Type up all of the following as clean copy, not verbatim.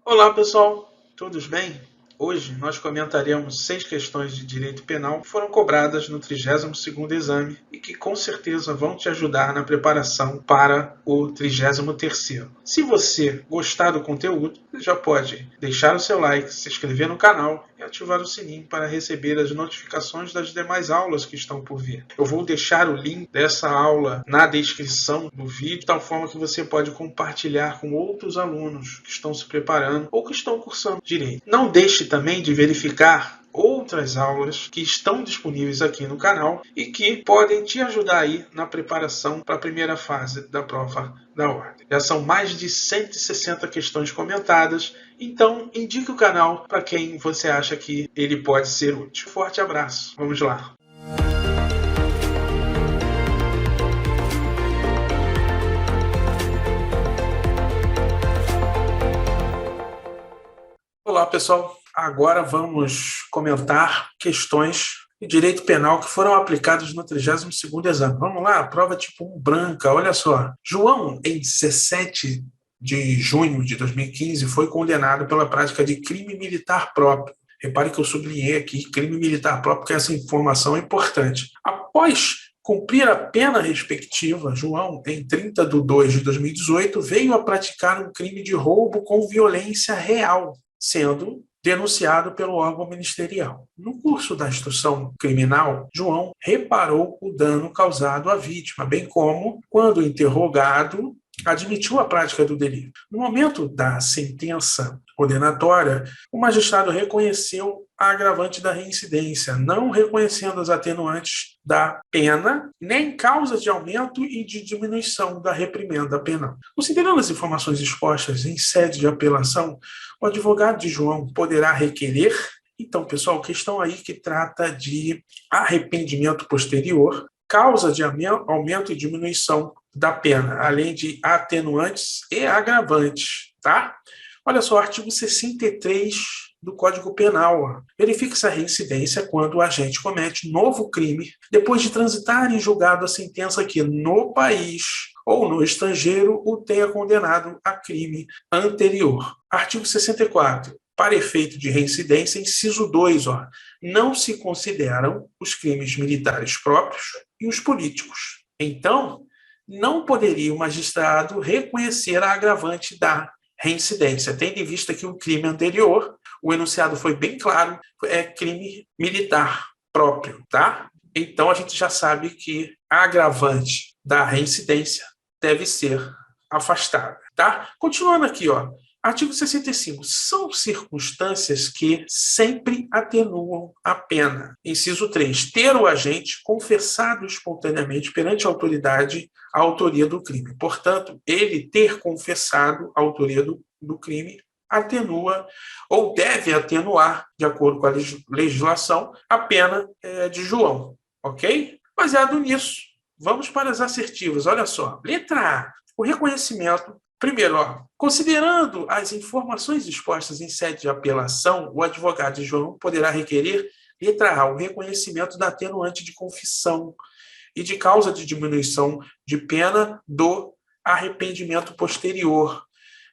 Olá pessoal, todos bem? Hoje nós comentaremos 6 questões de direito penal que foram cobradas no 32º exame e que com certeza vão te ajudar na preparação para o 33º. Se você gostar do conteúdo, já pode deixar o seu like, se inscrever no canal e ativar o sininho para receber as notificações das demais aulas que estão por vir. Eu vou deixar o link dessa aula na descrição do vídeo, de tal forma que você pode compartilhar com outros alunos que estão se preparando ou que estão cursando direito. Não deixe também de verificar outras aulas que estão disponíveis aqui no canal e que podem te ajudar aí na preparação para a primeira fase da prova da ordem. Já são mais de 160 questões comentadas, então indique o canal para quem você acha que ele pode ser útil. Forte abraço, vamos lá! Olá pessoal, agora vamos comentar questões de direito penal que foram aplicadas no 32º exame. Vamos lá, prova tipo 1 branca, olha só. João, em 17 de junho de 2015, foi condenado pela prática de crime militar próprio. Repare que eu sublinhei aqui crime militar próprio, porque essa informação é importante. Após cumprir a pena respectiva, João, em 30 de 2 de 2018, veio a praticar um crime de roubo com violência real, sendo denunciado pelo órgão ministerial. No curso da instrução criminal, João reparou o dano causado à vítima, bem como, quando interrogado, admitiu a prática do delito. No momento da sentença condenatória, o magistrado reconheceu a agravante da reincidência, não reconhecendo as atenuantes da pena, nem causas de aumento e de diminuição da reprimenda penal. Considerando as informações expostas em sede de apelação, o advogado de João poderá requerer. Então, pessoal, questão aí que trata de arrependimento posterior, causa de aumento e diminuição da pena, além de atenuantes e agravantes, tá? Olha só, artigo 63 do Código Penal. Verifica-se a reincidência quando o agente comete novo crime depois de transitar em julgado a sentença que no país ou no estrangeiro o tenha condenado a crime anterior. Artigo 64. Para efeito de reincidência, inciso 2, não se consideram os crimes militares próprios e os políticos. Então, não poderia o magistrado reconhecer a agravante da reincidência, tendo em vista que o crime anterior, o enunciado foi bem claro, é crime militar próprio, tá? Então, a gente já sabe que a agravante da reincidência deve ser afastada, tá? Continuando aqui, artigo 65. São circunstâncias que sempre atenuam a pena. Inciso 3. Ter o agente confessado espontaneamente perante a autoridade a autoria do crime. Portanto, ele ter confessado a autoria do crime atenua ou deve atenuar, de acordo com a legislação, a pena de João. Ok? Baseado nisso, vamos para as assertivas. Olha só. Letra A. O reconhecimento. Primeiro, considerando as informações expostas em sede de apelação, o advogado de João poderá requerer, letra A, o reconhecimento da atenuante de confissão e de causa de diminuição de pena do arrependimento posterior.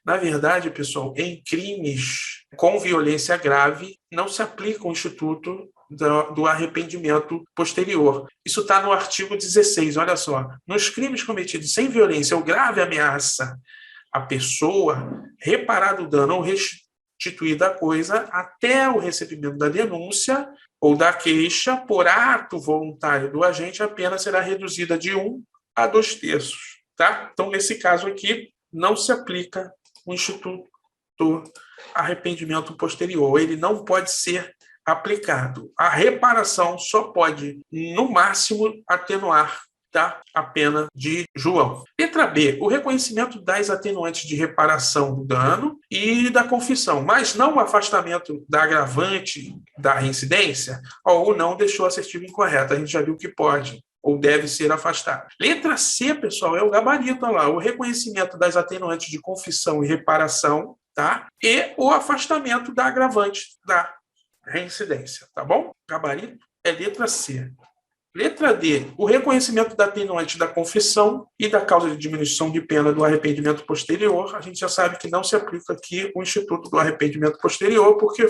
Na verdade, pessoal, em crimes com violência grave, não se aplica o instituto do arrependimento posterior. Isso está no artigo 16, olha só. Nos crimes cometidos sem violência ou grave ameaça à pessoa, reparado o dano ou restituída a coisa até o recebimento da denúncia ou da queixa por ato voluntário do agente, a pena será reduzida de 1 a 2/3. Tá? Então, nesse caso aqui, não se aplica o instituto do arrependimento posterior. Ele não pode ser aplicado. A reparação só pode, no máximo, atenuar, tá, a pena de João. Letra B, o reconhecimento das atenuantes de reparação do dano e da confissão, mas não o afastamento da agravante da reincidência, ou não deixou assertivo incorreto. A gente já viu que pode ou deve ser afastado. Letra C, pessoal, é o gabarito, olha lá, o reconhecimento das atenuantes de confissão e reparação, tá? E o afastamento da agravante da reincidência, tá bom? Gabarito é letra C. Letra D, o reconhecimento da atenuante da confissão e da causa de diminuição de pena do arrependimento posterior. A gente já sabe que não se aplica aqui o instituto do arrependimento posterior, porque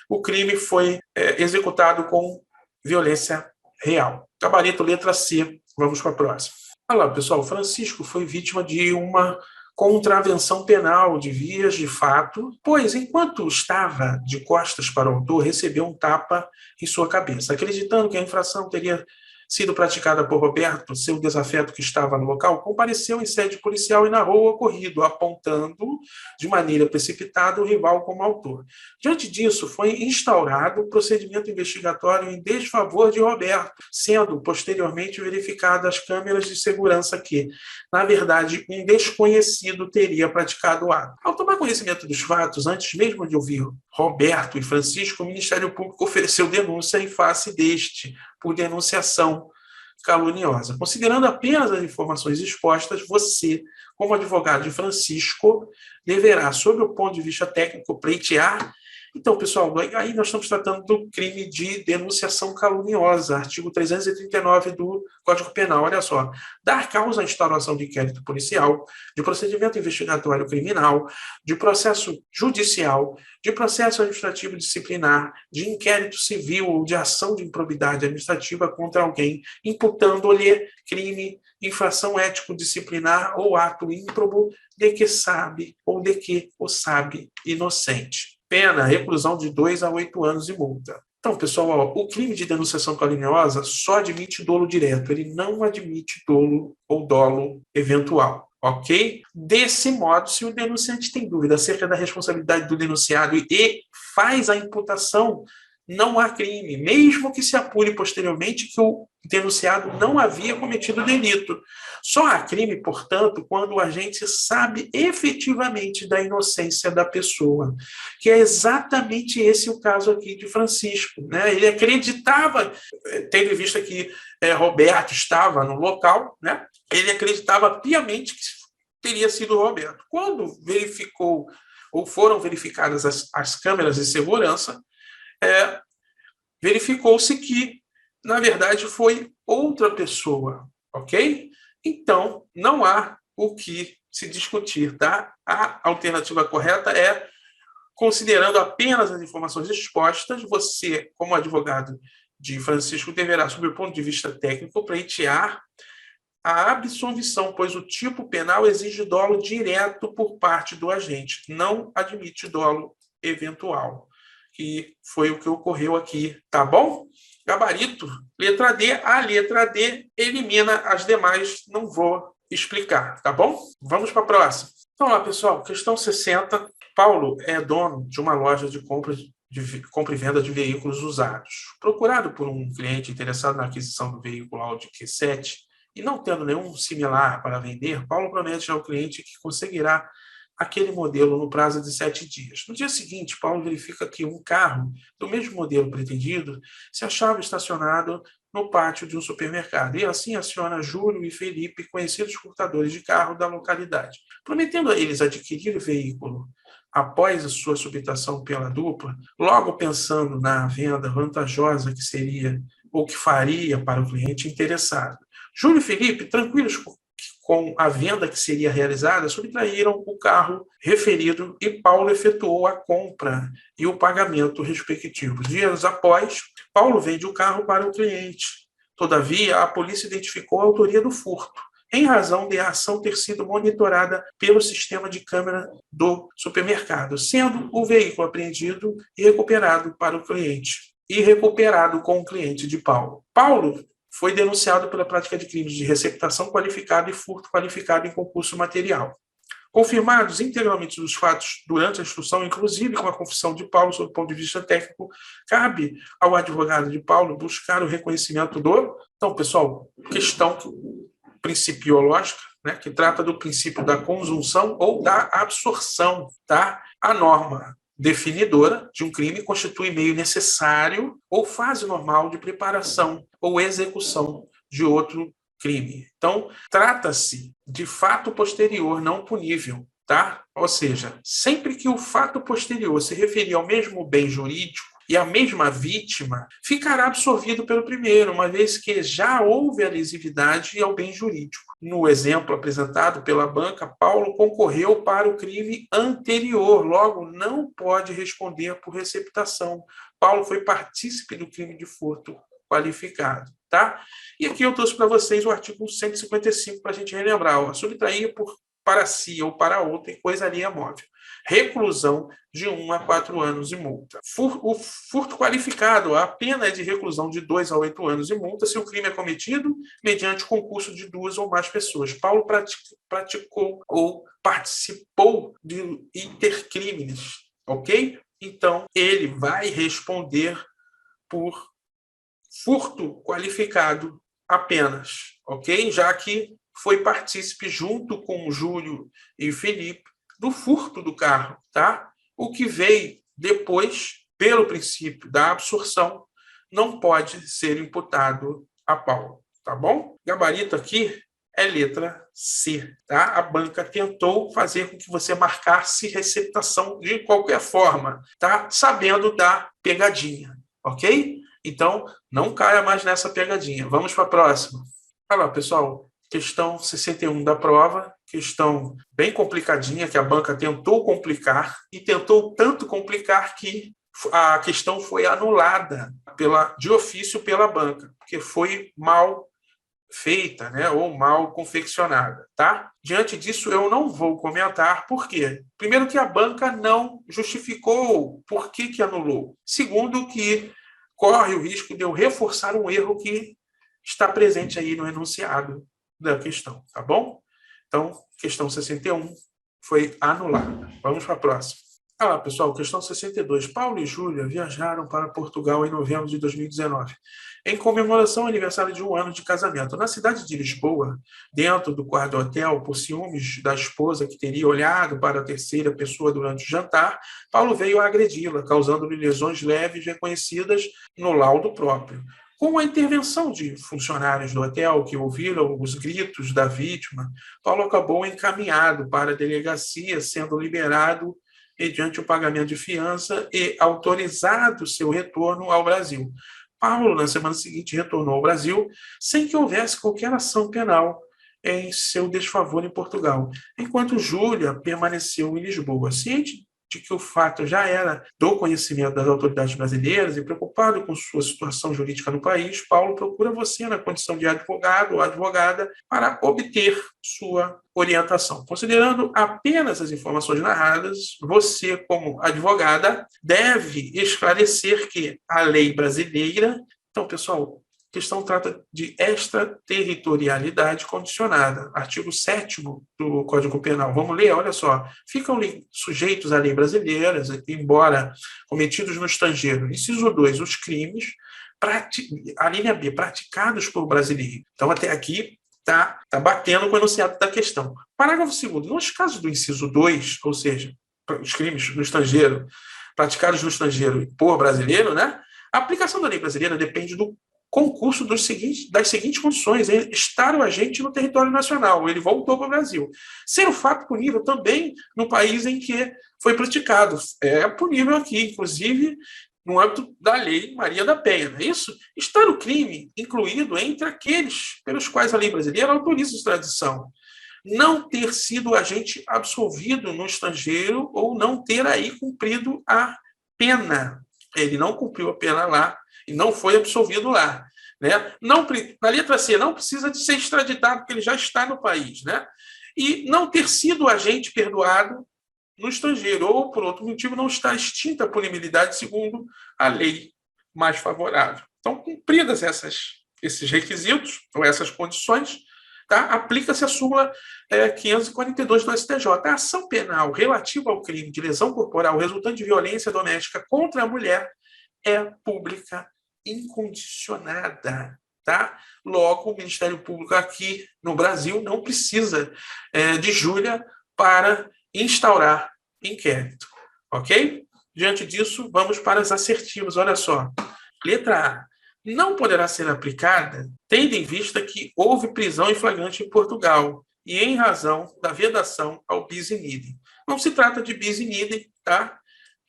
o crime foi executado com violência real. Gabarito, letra C. Vamos para a próxima. Olha lá, pessoal, Francisco foi vítima de uma contravenção penal de vias de fato, pois, enquanto estava de costas para o autor, recebeu um tapa em sua cabeça. Acreditando que a infração teria sido praticada por Roberto, seu desafeto que estava no local, compareceu em sede policial e narrou o ocorrido, apontando de maneira precipitada o rival como autor. Diante disso, foi instaurado o procedimento investigatório em desfavor de Roberto, sendo posteriormente verificadas as câmeras de segurança que, na verdade, um desconhecido teria praticado o ato. Ao tomar conhecimento dos fatos, antes mesmo de ouvir Roberto e Francisco, o Ministério Público ofereceu denúncia em face deste, por denunciação caluniosa. Considerando apenas as informações expostas, você, como advogado de Francisco, deverá, sob o ponto de vista técnico, pleitear. Então, pessoal, aí nós estamos tratando do crime de denunciação caluniosa, artigo 339 do Código Penal. Olha só, dar causa à instauração de inquérito policial, de procedimento investigatório criminal, de processo judicial, de processo administrativo disciplinar, de inquérito civil ou de ação de improbidade administrativa contra alguém, imputando-lhe crime, infração ético-disciplinar ou ato ímprobo de que sabe ou de que o sabe inocente. Pena, reclusão de 2 a 8 anos e multa. Então, pessoal, o crime de denunciação caluniosa só admite dolo direto, ele não admite dolo ou dolo eventual, ok? Desse modo, se o denunciante tem dúvida acerca da responsabilidade do denunciado e faz a imputação, não há crime, mesmo que se apure posteriormente que o denunciado não havia cometido delito. Só há crime, portanto, quando o agente sabe efetivamente da inocência da pessoa, que é exatamente esse o caso aqui de Francisco, né? Ele acreditava, tendo em vista que Roberto estava no local, né? Ele acreditava piamente que teria sido Roberto. Quando verificou ou foram verificadas as câmeras de segurança, verificou-se que, na verdade, foi outra pessoa, ok? Então, não há o que se discutir, tá? A alternativa correta é, considerando apenas as informações expostas, você, como advogado de Francisco, deverá, sob o ponto de vista técnico, pleitear a absolvição, pois o tipo penal exige dolo direto por parte do agente, não admite dolo eventual, que foi o que ocorreu aqui, tá bom? Gabarito, letra D. A letra D elimina as demais, não vou explicar, tá bom? Vamos para a próxima. Então, lá, pessoal, questão 60. Paulo é dono de uma loja de compra e venda de veículos usados. Procurado por um cliente interessado na aquisição do veículo Audi Q7 e não tendo nenhum similar para vender, Paulo promete ao cliente que conseguirá aquele modelo no prazo de 7 dias. No dia seguinte, Paulo verifica que um carro do mesmo modelo pretendido se achava estacionado no pátio de um supermercado e assim aciona Júlio e Felipe, conhecidos furtadores de carro da localidade, prometendo a eles adquirir o veículo após a sua subtração pela dupla, logo pensando na venda vantajosa que seria ou que faria para o cliente interessado. Júlio e Felipe, tranquilos com a venda que seria realizada, subtraíram o carro referido e Paulo efetuou a compra e o pagamento respectivo. Dias após, Paulo vende o carro para o cliente. Todavia, a polícia identificou a autoria do furto, em razão de a ação ter sido monitorada pelo sistema de câmera do supermercado, sendo o veículo apreendido e recuperado para o cliente, e recuperado com o cliente de Paulo. Paulo foi denunciado pela prática de crimes de receptação qualificada e furto qualificado em concurso material. Confirmados integralmente os fatos durante a instrução, inclusive com a confissão de Paulo sob o ponto de vista técnico, cabe ao advogado de Paulo buscar o reconhecimento do... Então, pessoal, questão principiológica, né, que trata do princípio da consunção ou da absorção, tá? A norma definidora de um crime constitui meio necessário ou fase normal de preparação ou execução de outro crime. Então, trata-se de fato posterior não punível, tá? Ou seja, sempre que o fato posterior se referir ao mesmo bem jurídico e a mesma vítima, ficará absorvido pelo primeiro, uma vez que já houve a lesividade ao bem jurídico. No exemplo apresentado pela banca, Paulo concorreu para o crime anterior, logo não pode responder por receptação. Paulo foi partícipe do crime de furto qualificado, tá? E aqui eu trouxe para vocês o artigo 155 para a gente relembrar. Subtrair para si ou para outra em coisa alheia móvel. Reclusão de 1 a 4 anos e multa. O furto qualificado, a pena é de reclusão de 2 a 8 anos e multa se o crime é cometido mediante concurso de 2 ou mais pessoas. Paulo praticou ou participou de intercrimes, ok? Então, ele vai responder por furto qualificado apenas, ok? Já que foi partícipe junto com o Júlio e o Felipe do furto do carro, tá? O que veio depois, pelo princípio da absorção, não pode ser imputado a Paulo, tá bom? Gabarito aqui é letra C, tá? A banca tentou fazer com que você marcasse receptação de qualquer forma, tá? Sabendo da pegadinha, ok? Então, não caia mais nessa pegadinha. Vamos para a próxima. Olha lá, pessoal. Questão 61 da prova, questão bem complicadinha, que a banca tentou complicar, e tentou tanto complicar que a questão foi anulada de ofício pela banca, porque foi mal feita, né, ou mal confeccionada, tá? Diante disso, eu não vou comentar por quê. Primeiro, que a banca não justificou por que anulou. Segundo, que corre o risco de eu reforçar um erro que está presente aí no enunciado da questão, tá bom? Então, questão 61 foi anulada. Vamos para a próxima. Olha lá, pessoal, questão 62. Paulo e Júlia viajaram para Portugal em novembro de 2019, em comemoração ao aniversário de 1 ano de casamento. Na cidade de Lisboa, dentro do quarto do hotel, por ciúmes da esposa que teria olhado para a terceira pessoa durante o jantar, Paulo veio a agredi-la, causando-lhe lesões leves reconhecidas no laudo próprio. Com a intervenção de funcionários do hotel que ouviram os gritos da vítima, Paulo acabou encaminhado para a delegacia, sendo liberado mediante o pagamento de fiança e autorizado seu retorno ao Brasil. Paulo, na semana seguinte, retornou ao Brasil sem que houvesse qualquer ação penal em seu desfavor em Portugal, enquanto Júlia permaneceu em Lisboa. Ciente de que o fato já era do conhecimento das autoridades brasileiras e preocupado com sua situação jurídica no país, Paulo procura você na condição de advogado ou advogada para obter sua orientação. Considerando apenas as informações narradas, você, como advogada, deve esclarecer que a lei brasileira... Então, pessoal, a questão trata de extraterritorialidade condicionada, artigo 7º do Código Penal. Vamos ler, olha só. Ficam sujeitos à lei brasileira, embora cometidos no estrangeiro. Inciso 2, os crimes, a linha B, praticados por brasileiro. Então, até aqui, está batendo com o enunciado da questão. Parágrafo 2º, nos casos do inciso 2, ou seja, os crimes no estrangeiro, praticados no estrangeiro por brasileiro, né? A aplicação da lei brasileira depende do concurso das seguintes condições: estar o agente no território nacional, ele voltou para o Brasil. Ser o fato punível também no país em que foi praticado. É punível aqui, inclusive, no âmbito da lei Maria da Penha, não é isso? Estar o crime incluído entre aqueles pelos quais a lei brasileira autoriza a extradição. Não ter sido agente absolvido no estrangeiro ou não ter aí cumprido a pena. Ele não cumpriu a pena lá e não foi absolvido lá, né? Não, na letra C, não precisa de ser extraditado, porque ele já está no país, né? E não ter sido agente perdoado no estrangeiro, ou, por outro motivo, não está extinta a punibilidade segundo a lei mais favorável. Então, cumpridas esses requisitos, ou essas condições, tá? Aplica-se a súmula 542 do STJ. A ação penal relativa ao crime de lesão corporal resultante de violência doméstica contra a mulher é pública incondicionada, tá? Logo, o Ministério Público aqui no Brasil não precisa de Júlia para instaurar inquérito, ok? Diante disso, vamos para as assertivas. Olha só. Letra A. Não poderá ser aplicada, tendo em vista que houve prisão em flagrante em Portugal e em razão da vedação ao bis in idem. Não se trata de bis in idem, tá?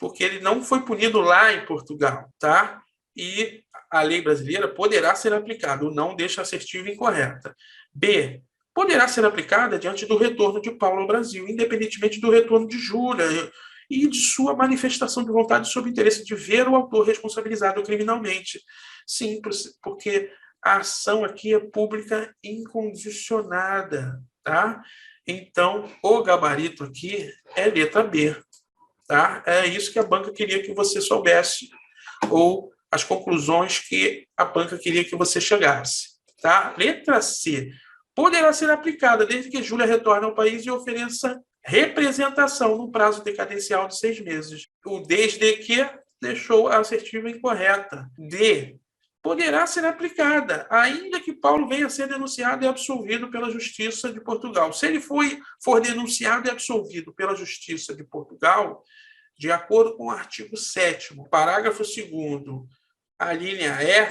porque ele não foi punido lá em Portugal, tá? E a lei brasileira poderá ser aplicada, o não deixa assertiva incorreta. B, poderá ser aplicada diante do retorno de Paulo ao Brasil, independentemente do retorno de Júlia e de sua manifestação de vontade sob o interesse de ver o autor responsabilizado criminalmente. Sim, porque a ação aqui é pública incondicionada, tá? Então, o gabarito aqui é letra B, tá? É isso que a banca queria que você soubesse, ou as conclusões que a banca queria que você chegasse, tá? Letra C. Poderá ser aplicada desde que Júlia retorne ao país e ofereça representação no prazo decadencial de 6 meses. O desde que deixou a assertiva incorreta. D. Poderá ser aplicada, ainda que Paulo venha a ser denunciado e absolvido pela Justiça de Portugal. Se ele for denunciado e absolvido pela Justiça de Portugal, de acordo com o artigo 7º, parágrafo 2º, a linha E,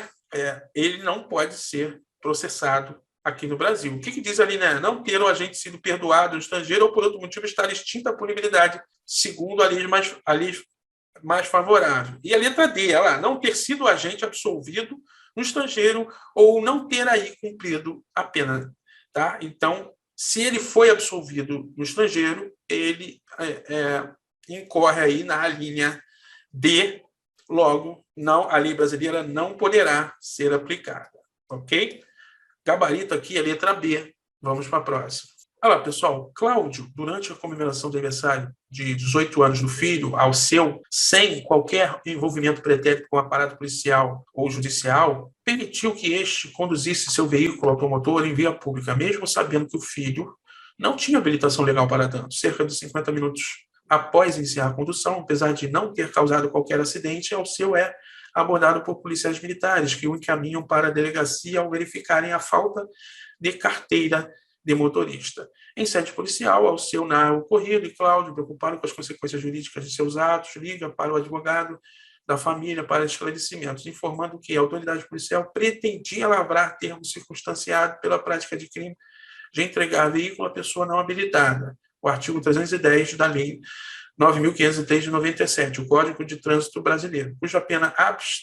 ele não pode ser processado aqui no Brasil. O que diz a linha E? Não ter o agente sido perdoado no estrangeiro ou por outro motivo estar extinta a punibilidade, segundo a lei mais favorável. E a letra D, não ter sido agente absolvido no estrangeiro ou não ter aí cumprido a pena. Tá? Então, se ele foi absolvido no estrangeiro, ele incorre aí na linha D, logo, a lei brasileira não poderá ser aplicada. Ok? Gabarito aqui é letra B. Vamos para a próxima. Olha lá, pessoal. Cláudio, durante a comemoração do aniversário de 18 anos do filho, ao seu, sem qualquer envolvimento pretérito com o aparato policial ou judicial, permitiu que este conduzisse seu veículo automotor em via pública, mesmo sabendo que o filho não tinha habilitação legal para tanto. Cerca de 50 minutos após iniciar a condução, apesar de não ter causado qualquer acidente, ao seu é abordado por policiais militares, que o encaminham para a delegacia ao verificarem a falta de carteira de motorista. Em sede policial, ao seu narra o ocorrido e Cláudio, preocupado com as consequências jurídicas de seus atos, liga para o advogado da família para esclarecimentos, informando que a autoridade policial pretendia lavrar termo circunstanciado pela prática de crime de entregar veículo à pessoa não habilitada. O artigo 310 da Lei 9.503 de 97, o Código de Trânsito Brasileiro, cuja pena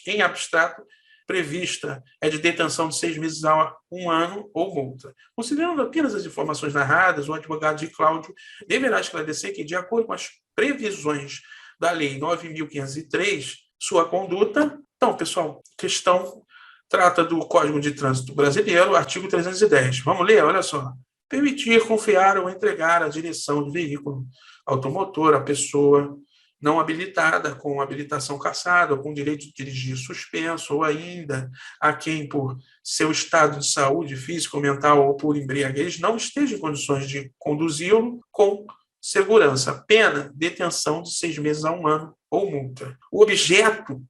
em abstrato prevista é de detenção de 6 meses a 1 ano ou multa. Considerando apenas as informações narradas, o advogado de Cláudio deverá esclarecer que, de acordo com as previsões da Lei 9.503, sua conduta... Então, pessoal, questão trata do Código de Trânsito Brasileiro, artigo 310. Vamos ler? Olha só. Permitir, confiar ou entregar a direção de veículo automotor à pessoa não habilitada, com habilitação cassada, ou com direito de dirigir suspenso, ou ainda a quem, por seu estado de saúde física ou mental ou por embriaguez, não esteja em condições de conduzi-lo com segurança. Pena, detenção de 6 meses a 1 ano ou multa. O objeto,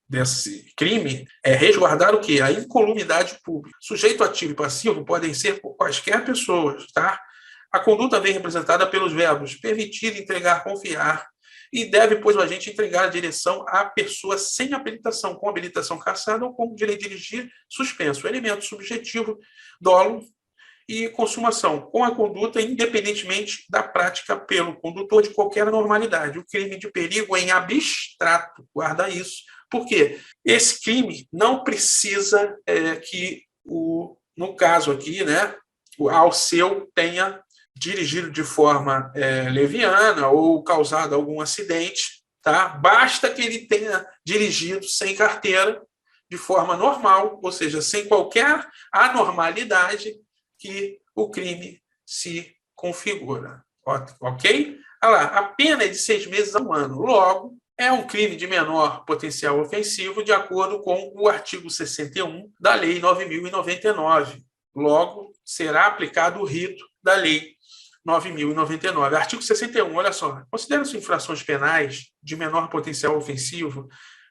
desse crime é resguardar o quê? A incolumidade pública. Sujeito ativo e passivo podem ser por quaisquer pessoas, tá? A conduta vem representada pelos verbos permitir, entregar, confiar, e deve, pois, o agente entregar a direção à pessoa sem habilitação, com habilitação cassada ou com direito de dirigir suspenso. Elemento subjetivo, dolo e consumação, com a conduta independentemente da prática pelo condutor de qualquer normalidade. O crime de perigo em abstrato, guarda isso. Por quê? Esse crime não precisa que, no caso aqui, o Alceu tenha dirigido de forma leviana ou causado algum acidente, tá? Basta que ele tenha dirigido sem carteira, de forma normal, ou seja, sem qualquer anormalidade que o crime se configura. Ok? Olha lá, a pena é de 6 meses a 1 ano. Logo, é um crime de menor potencial ofensivo, de acordo com o artigo 61 da Lei 9.099. Logo, será aplicado o rito da Lei 9.099. Artigo 61, olha só. Consideram-se infrações penais de menor potencial ofensivo,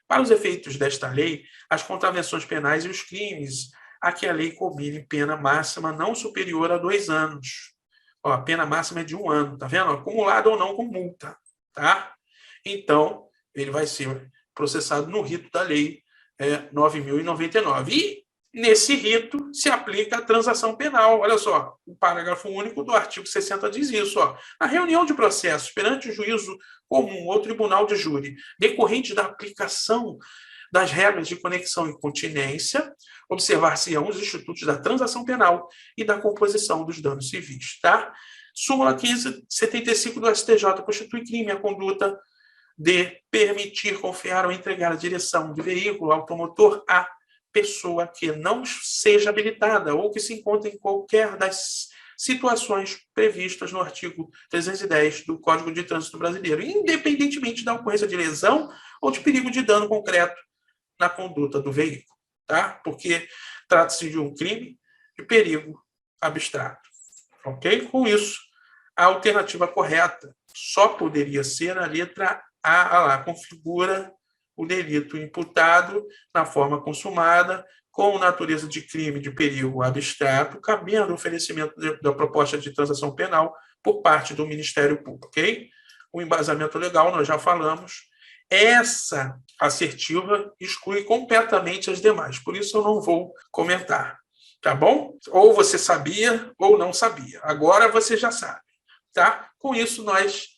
para os efeitos desta lei, as contravenções penais e os crimes a que a lei combine pena máxima não superior a 2 anos. A pena máxima é de 1 ano, tá vendo? Acumulado ou não com multa, tá? Então, ele vai ser processado no rito da lei 9.099. E Nesse rito se aplica a transação penal. Olha só, o parágrafo único do artigo 60 diz isso. Ó. A reunião de processos perante o juízo comum ou tribunal de júri, decorrente da aplicação das regras de conexão e continência, observar-se-ão os institutos da transação penal e da composição dos danos civis. Tá? Súmula 1575 do STJ constitui crime a conduta de permitir, confiar ou entregar a direção de veículo automotor a pessoa que não seja habilitada ou que se encontre em qualquer das situações previstas no artigo 310 do Código de Trânsito Brasileiro, independentemente da ocorrência de lesão ou de perigo de dano concreto na conduta do veículo, tá? Porque trata-se de um crime de perigo abstrato, ok? Com isso, a alternativa correta só poderia ser a letra A, lá, configura o delito imputado na forma consumada, com natureza de crime de perigo abstrato, cabendo o oferecimento da proposta de transação penal por parte do Ministério Público, ok? O embasamento legal, nós já falamos, essa assertiva exclui completamente as demais, por isso eu não vou comentar, tá bom? Ou você sabia ou não sabia, agora você já sabe, tá? Com isso, nós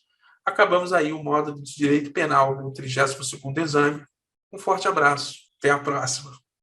acabamos aí o módulo de Direito Penal no 32º exame. Um forte abraço. Até a próxima.